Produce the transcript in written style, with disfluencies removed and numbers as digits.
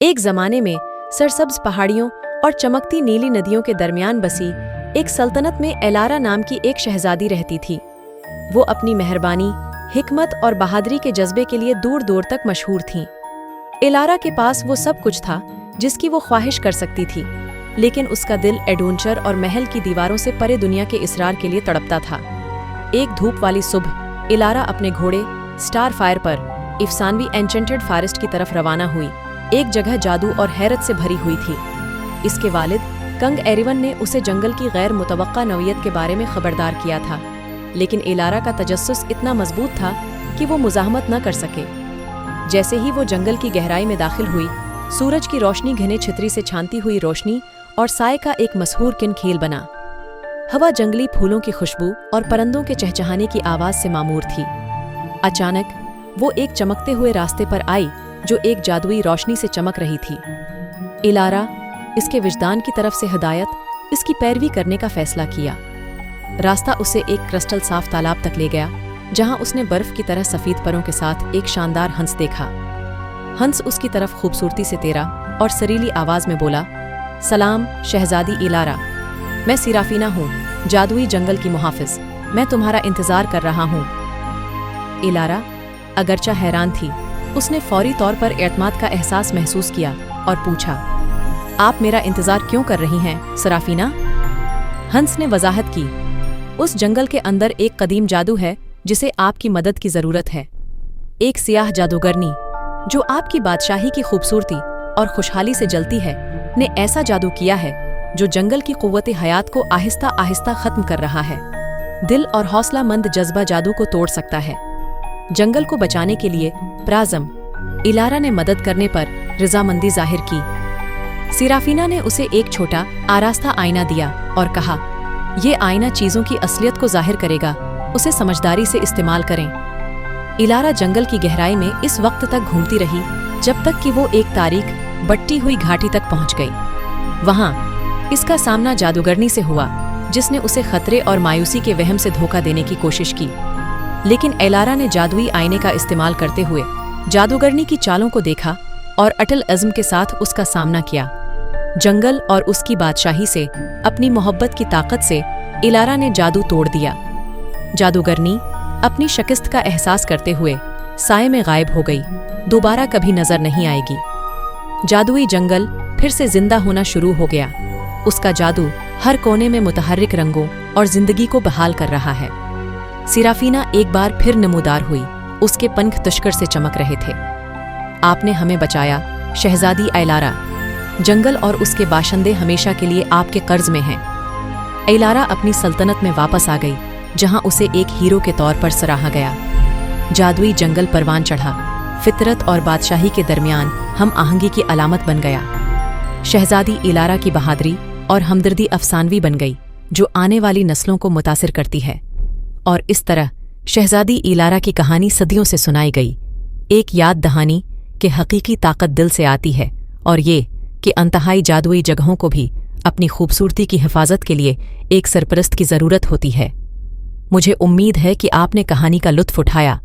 एक जमाने में सरसब्ज पहाड़ियों और चमकती नीली नदियों के दरमियान बसी एक सल्तनत में एलारा नाम की एक शहजादी रहती थी। वो अपनी मेहरबानी, हिकमत और बहादुरी के जज्बे के लिए दूर दूर तक मशहूर थीं। एलारा के पास वो सब कुछ था जिसकी वो ख्वाहिश कर सकती थी, लेकिन उसका दिल एडवेंचर और महल की दीवारों से परे दुनिया के इसरार के लिए तड़पता था। एक धूप वाली सुबह एलारा अपने घोड़े स्टार फायर पर इफ्सानवी एन्चेंटेड फॉरेस्ट की तरफ रवाना हुई। एक जगह जादू और हैरत से भरी हुई थी। इसके वालिद कंग एरिवन ने उसे जंगल की गैर मुतवक्का नौइयत के बारे में खबरदार किया था, लेकिन एलारा का तजस्सुस इतना मजबूत था कि वो मुज़ाहमत न कर सके। जैसे ही वो जंगल की गहराई में दाखिल हुई, सूरज की रोशनी घने छितरी से छानती हुई रोशनी और साए का एक मशहूर किन खेल बना। हवा जंगली फूलों की खुशबू और परिंदों के चहचहाने की आवाज़ से मामूर थी। अचानक वो एक चमकते हुए रास्ते पर आई जो एक जादुई रोशनी से चमक रही थी। एलारा इसके विजदान की तरफ से हिदायत इसकी पैरवी करने का फैसला किया। रास्ता उसे एक क्रिस्टल साफ तालाब तक ले गया, जहां उसने बर्फ की तरह सफेद परों के साथ एक शानदार हंस देखा। हंस उसकी तरफ खूबसूरती से तेरा और सरीली आवाज में बोला, सलाम शहजादी एलारा, मैं सिराफीना हूँ, जादुई जंगल की मुहाफिज। मैं तुम्हारा इंतजार कर रहा हूँ। एलारा अगरचा हैरान थी, उसने फौरी तौर पर एतमाद का एहसास महसूस किया और पूछा, आप मेरा इंतजार क्यों कर रही हैं सराफीना? हंस ने वजाहत की, उस जंगल के अंदर एक कदीम जादू है जिसे आपकी मदद की जरूरत है। एक सियाह जादूगरनी जो आपकी बादशाही की खूबसूरती और खुशहाली से जलती है, ने ऐसा जादू किया है जो जंगल की कुव्वत हयात को आहिस्ता आहिस्ता खत्म कर रहा है। दिल और हौसला मंद जज्बा जादू को तोड़ सकता है। जंगल को बचाने के लिए प्राज़म एलारा ने मदद करने पर रजामंदी जाहिर की। सिराफीना ने उसे एक छोटा आरास्ता आईना दिया और कहा, यह आईना चीजों की असलियत को जाहिर करेगा, उसे समझदारी से इस्तेमाल करें। एलारा जंगल की गहराई में इस वक्त तक घूमती रही जब तक कि वो एक तारीक बट्टी हुई घाटी तक पहुंच गई। वहां इसका सामना जादूगरनी से हुआ, जिसने उसे खतरे और मायूसी के वहम से धोखा देने की कोशिश की। लेकिन एलारा ने जादुई आईने का इस्तेमाल करते हुए जादूगरनी की चालों को देखा और अटल अज़्म के साथ उसका सामना किया। जंगल और उसकी बादशाही से अपनी मोहब्बत की ताकत से एलारा ने जादू तोड़ दिया। जादूगरनी अपनी शिकस्त का एहसास करते हुए साए में गायब हो गई, दोबारा कभी नजर नहीं आएगी। जादुई जंगल फिर से जिंदा होना शुरू हो गया। उसका जादू हर कोने में मुतहर्रिक रंगों और जिंदगी को बहाल कर रहा है। सिराफीना एक बार फिर नमूदार हुई, उसके पंख तुष्कर से चमक रहे थे। आपने हमें बचाया शहजादी एलारा, जंगल और उसके बाशिंदे हमेशा के लिए आपके कर्ज में हैं। एलारा अपनी सल्तनत में वापस आ गई, जहां उसे एक हीरो के तौर पर सराहा गया। जादुई जंगल परवान चढ़ा, फितरत और बादशाही के दरमियान हम आहंगी की अलामत बन गया। शहजादी एलारा की बहादुरी और हमदर्दी अफसानवी बन गई, जो आने वाली नस्लों को मुतासिर करती है। और इस तरह शहजादी एलारा की कहानी सदियों से सुनाई गई। एक याद दहानी कि हकीकी ताकत दिल से आती है, और ये कि अंतहाई जादुई जगहों को भी अपनी खूबसूरती की हिफाजत के लिए एक सरपरस्त की ज़रूरत होती है। मुझे उम्मीद है कि आपने कहानी का लुत्फ़ उठाया